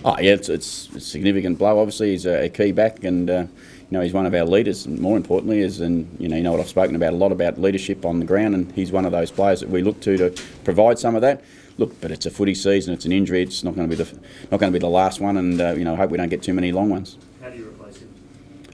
Oh yeah, it's a significant blow. Obviously, he's a key back, and he's one of our leaders. And more importantly, you know what I've spoken about a lot about leadership on the ground, and he's one of those players that we look to provide some of that. Look, but it's a footy season. It's an injury. It's not going to be the last one, and I hope we don't get too many long ones. How do you replace him?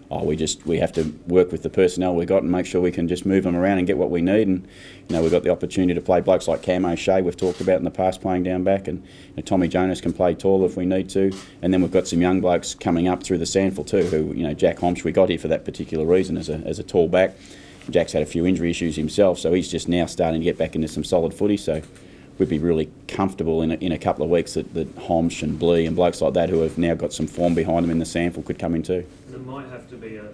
Oh, we have to work with the personnel we've got and make sure we can just move them around and get what we need. And we've got the opportunity to play blokes like Cam O'Shea we've talked about in the past playing down back, and Tommy Jonas can play tall if we need to. And then we've got some young blokes coming up through the Sandful too, who Jack Homsch, we got here for that particular reason as a tall back. Jack's had a few injury issues himself, so he's just now starting to get back into some solid footy. So we'd be really comfortable in a couple of weeks that Homsch and Blee and blokes like that who have now got some form behind them in the Sandful could come in too. It might have to be a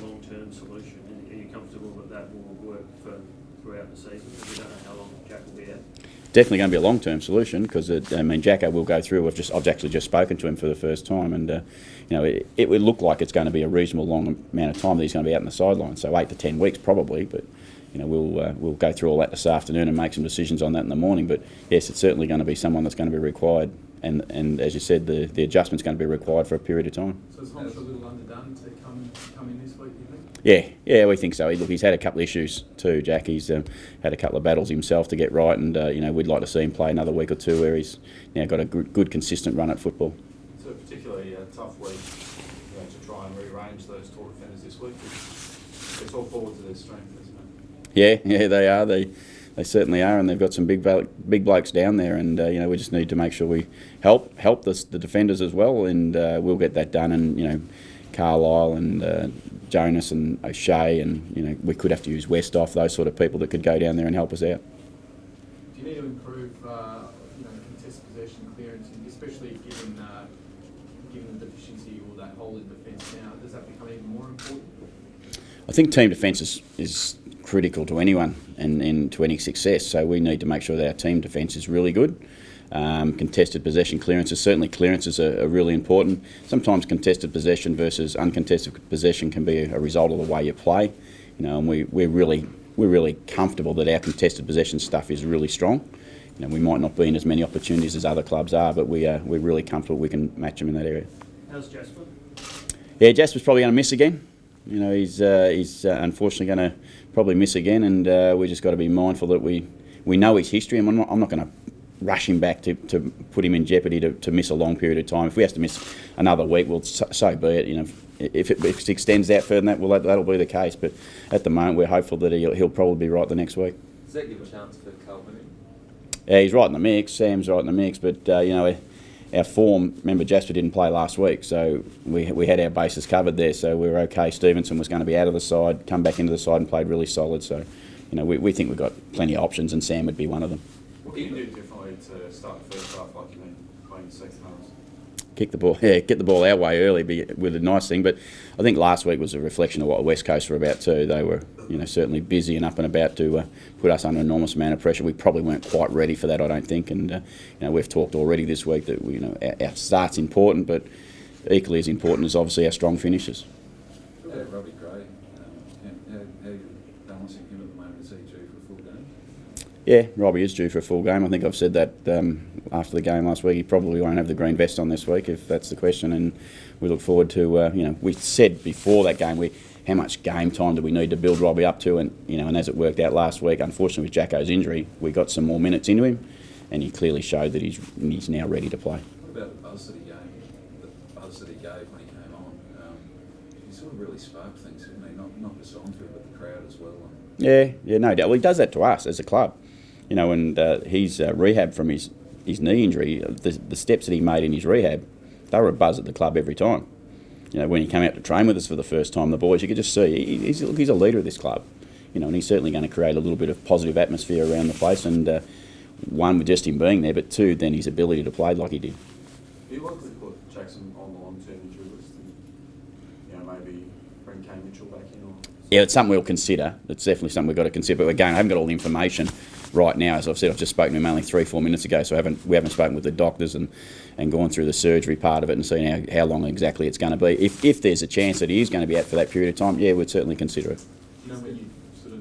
long-term solution. Are you comfortable that will work throughout the season? Because we don't know how long Jack will be out. Definitely going to be a long-term solution because Jacko will go through. I've actually just spoken to him for the first time, and it would look like it's going to be a reasonable long amount of time that he's going to be out on the sideline. So 8 to 10 weeks probably, but we'll go through all that this afternoon and make some decisions on that in the morning. But yes, it's certainly going to be someone that's going to be required, and as you said, the adjustment's going to be required for a period of time. So is Homsch a little underdone to come in this week, do you think? Yeah, we think so. Look, he's had a couple of issues too, Jack. He's had a couple of battles himself to get right, and we'd like to see him play another week or two where he's now got a good consistent run at football. So particularly a tough week to try and rearrange those tall defenders this week. It's all forward to their strength, isn't it? Yeah, they are. They certainly are, and they've got some big blokes down there, and we just need to make sure we help the defenders as well, and we'll get that done. And Carlisle and Jonas and O'Shea, and we could have to use Westhoff, those sort of people that could go down there and help us out. Do you need to improve, contested possession clearance, especially given the deficiency or that hole in defence now? Does that become even more important? I think team defence is critical to anyone and to any success. So we need to make sure that our team defence is really good. Contested possession clearances are really important. Sometimes contested possession versus uncontested possession can be a result of the way you play. And we're really comfortable that our contested possession stuff is really strong. We might not be in as many opportunities as other clubs are, but we're really comfortable we can match them in that area. How's Jasper? Yeah, Jasper's probably going to miss again. He's unfortunately going to probably miss again, and we just got to be mindful that we know his history, and I'm not going to rush him back to put him in jeopardy to miss a long period of time. If we have to miss another week, well, so be it. If it extends out further than that, well, that'll be the case. But at the moment, we're hopeful that he'll probably be right the next week. Does that give a chance for Carlton? Yeah, he's right in the mix. Sam's right in the mix, but our form. Remember, Jasper didn't play last week, so we had our bases covered there. So we were okay. Stevenson was going to be out of the side, come back into the side, and played really solid. So, we think we've got plenty of options, and Sam would be one of them. What can you do differently to start the first half like you've been playing the second half? Kick the ball, get the ball our way early with a nice thing. But I think last week was a reflection of what the West Coast were about too. They were, certainly busy and up and about to put us under an enormous amount of pressure. We probably weren't quite ready for that, I don't think. And we've talked already this week that our start's important, but equally as important is obviously our strong finishes. Robbie Gray, how are you balancing him at the moment? Is he due for a full game? Yeah, Robbie is due for a full game. I think I've said that after the game last week. He probably won't have the green vest on this week, if that's the question. And we look forward to, we said before that game, how much game time do we need to build Robbie up to? And, and as it worked out last week, unfortunately with Jacko's injury, we got some more minutes into him, and he clearly showed that he's now ready to play. What about the buzz that he gave when he came on? He sort of really sparked things, didn't he? Not just on field, but the crowd as well. Yeah, no doubt. Well, he does that to us as a club. And his rehab from his knee injury, the steps that he made in his rehab, they were a buzz at the club every time. When he came out to train with us for the first time, the boys, you could just see he's a leader of this club. And he's certainly going to create a little bit of positive atmosphere around the place. And one, with just him being there, but two, then his ability to play like he did. Do you likely put Jackson on the long-term injury list and maybe bring Kane Mitchell back in? Or? Yeah, it's something we'll consider. It's definitely something we've got to consider. But again, I haven't got all the information right now. As I've said, I've just spoken to him only 3-4 minutes ago, so we haven't spoken with the doctors and gone through the surgery part of it and seen how long exactly it's going to be. If there's a chance that he is going to be out for that period of time, yeah, we'd certainly consider it. Do you know when you sort of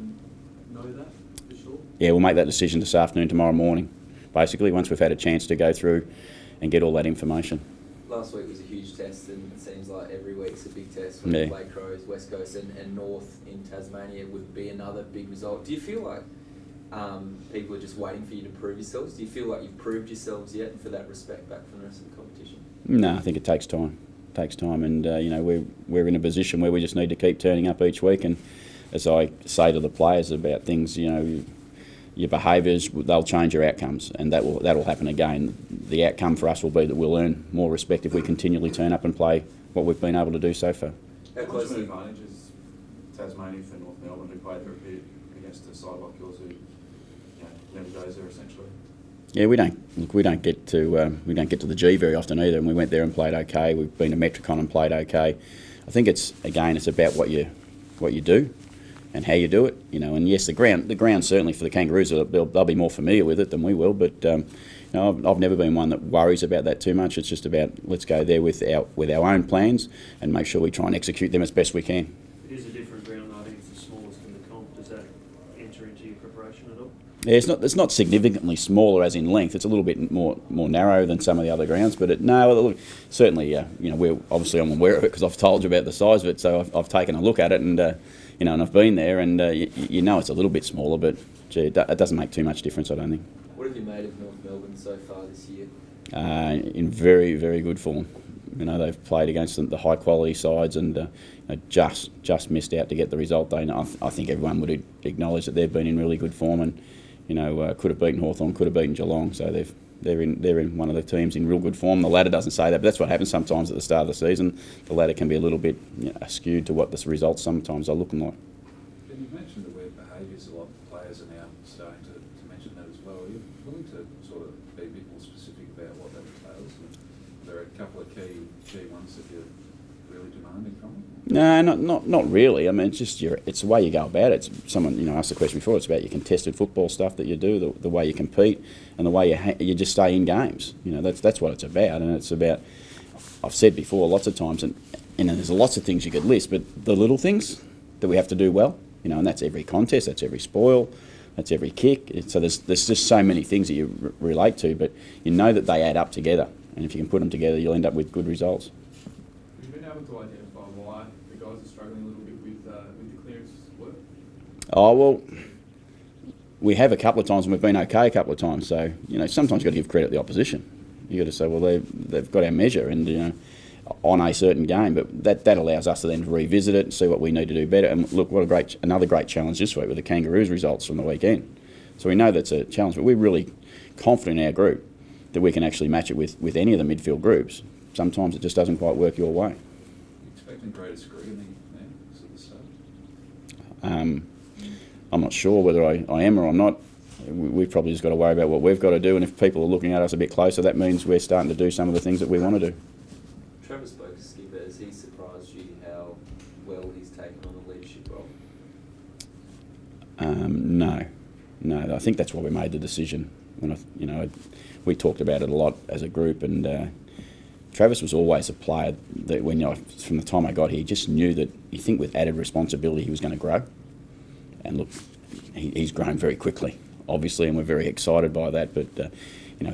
know that for sure? Yeah, we'll make that decision this afternoon, tomorrow morning, basically, once we've had a chance to go through and get all that information. last week was a huge test, and it seems like every week's a big test. When Yeah. we play Crows, West Coast, and North in Tasmania would be another big result. Do you feel like people are just waiting for you to prove yourselves? Do you feel like you've proved yourselves yet, and for that respect back from the rest of the competition? No, I think it takes time. It takes time, and we're in a position where we just need to keep turning up each week. And as I say to the players about things, your behaviours, they'll change your outcomes, and that will happen again. The outcome for us will be that we'll earn more respect if we continually turn up and play what we've been able to do so far. How much of an advantage is Tasmania for North Melbourne, who played their bid against a side like yours who never goes there essentially? Yeah, we don't get to the G very often either, and we went there and played okay. We've been to Metricon and played okay. I think it's about what you do and how you do it, And yes, the ground certainly for the Kangaroos, they'll be more familiar with it than we will. But I've never been one that worries about that too much. It's just about let's go there with our own plans and make sure we try and execute them as best we can. It is a different ground, I think it's the smallest in the comp. Does that enter into your preparation at all? Yeah, it's not significantly smaller as in length. It's a little bit more narrow than some of the other grounds. But certainly, we're obviously I'm aware of it because I've told you about the size of it. So I've taken a look at it, and and I've been there, and it's a little bit smaller, but gee, it doesn't make too much difference, I don't think. What have you made of North Melbourne so far this year? In very, very good form. They've played against the high quality sides and just missed out to get the result. I think everyone would acknowledge that they've been in really good form, and could have beaten Hawthorn, could have beaten Geelong. So they're in one of the teams in real good form. The ladder doesn't say that, but that's what happens sometimes at the start of the season. The ladder can be a little bit skewed to what the results sometimes are looking like. And you've mentioned the word behaviours a lot. Players are now starting to mention that as well. Are you willing to sort of be a bit more specific about what that entails? And there are a couple of key ones that you're really demanding from them? No, not really. I mean, it's the way you go about it. Someone asked the question before. It's about your contested football stuff that you do, the way you compete, and the way you just stay in games. That's what it's about, and it's about. I've said before lots of times, and there's lots of things you could list, but the little things that we have to do well, and that's every contest, that's every spoil, that's every kick. So there's just so many things that you relate to, but that they add up together, and if you can put them together, you'll end up with good results. Have you been able to identify why the guys are struggling a little bit with the clearance work? Oh, well, we have a couple of times and we've been okay a couple of times. So, sometimes you've got to give credit to the opposition. You've got to say, well, they've got our measure and, on a certain game. But that allows us to then revisit it and see what we need to do better. And look, another great challenge this week with the Kangaroos results from the weekend. So we know that's a challenge, but we're really confident in our group that we can actually match it with any of the midfield groups. Sometimes it just doesn't quite work your way. Are you expecting greater scrutiny now at the start? I'm not sure whether I am or I'm not. We've probably just got to worry about what we've got to do, and if people are looking at us a bit closer, that means we're starting to do some of the things that we want to do. Trevor spoke to Skipper. Has he surprised you how well he's taken on the leadership role? No. I think that's why we made the decision. We talked about it a lot as a group, and Travis was always a player that from the time I got here, you just knew that you think with added responsibility he was going to grow. And look, he's grown very quickly, obviously, and we're very excited by that. But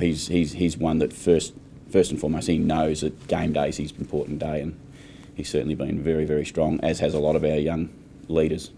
he's one that first and foremost he knows that game day is his important day, and he's certainly been very, very strong, as has a lot of our young leaders.